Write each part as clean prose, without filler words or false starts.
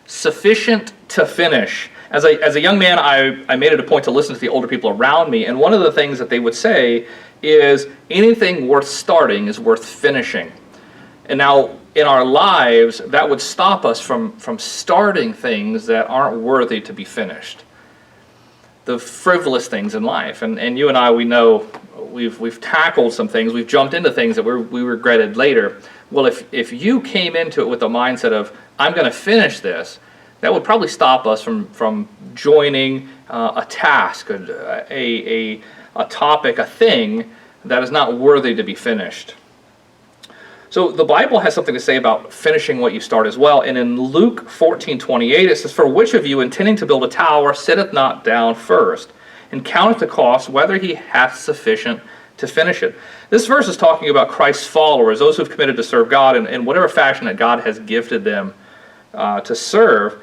sufficient to finish. As a young man, I made it a point to listen to the older people around me, and one of the things that they would say is anything worth starting is worth finishing. And now, in our lives, that would stop us from starting things that aren't worthy to be finished. The frivolous things in life. And you and I, we know we've tackled some things, we've jumped into things that we regretted later. Well, if you came into it with the mindset of, I'm going to finish this, that would probably stop us from joining a task, a topic, a thing that is not worthy to be finished. So the Bible has something to say about finishing what you start as well. And in Luke 14:28, it says, "For which of you, intending to build a tower, sitteth not down first, and counteth the cost, whether he hath sufficient to finish it?" This verse is talking about Christ's followers, those who have committed to serve God in whatever fashion that God has gifted them to serve.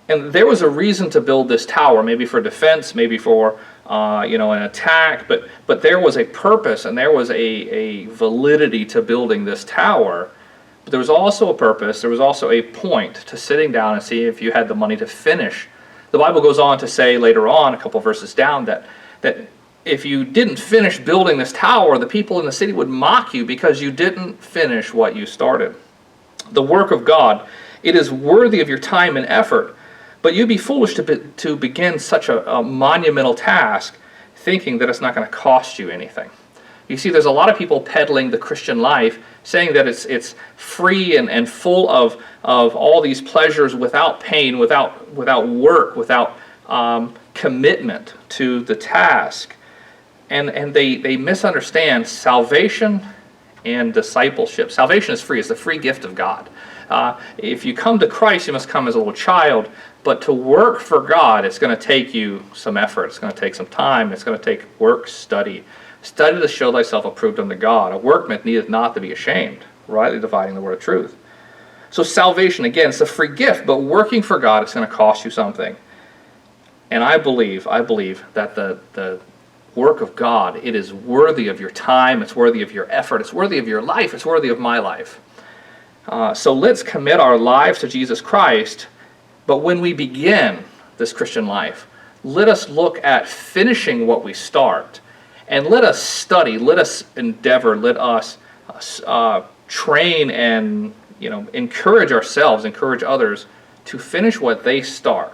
And there was a reason to build this tower, maybe for defense, maybe for an attack, but there was a purpose and there was a validity to building this tower. But there was also a purpose, there was also a point to sitting down and seeing if you had the money to finish. The Bible goes on to say later on, a couple verses down, that if you didn't finish building this tower, the people in the city would mock you because you didn't finish what you started. The work of God, it is worthy of your time and effort. But you'd be foolish to begin such a monumental task thinking that it's not going to cost you anything. You see, there's a lot of people peddling the Christian life, saying that it's free and full of all these pleasures without pain, without work, without commitment to the task. And they misunderstand salvation and discipleship. Salvation is free. It's the free gift of God. If you come to Christ, you must come as a little child. But to work for God, it's going to take you some effort. It's going to take some time. It's going to take work, study. Study to show thyself approved unto God. A workman needeth not to be ashamed, rightly dividing the word of truth. So salvation, again, it's a free gift, but working for God, it's going to cost you something. And I believe that the work of God, it is worthy of your time, it's worthy of your effort, it's worthy of your life, it's worthy of my life. So let's commit our lives to Jesus Christ. But when we begin this Christian life, let us look at finishing what we start. And let us study, let us endeavor, let us train and encourage ourselves, encourage others to finish what they start.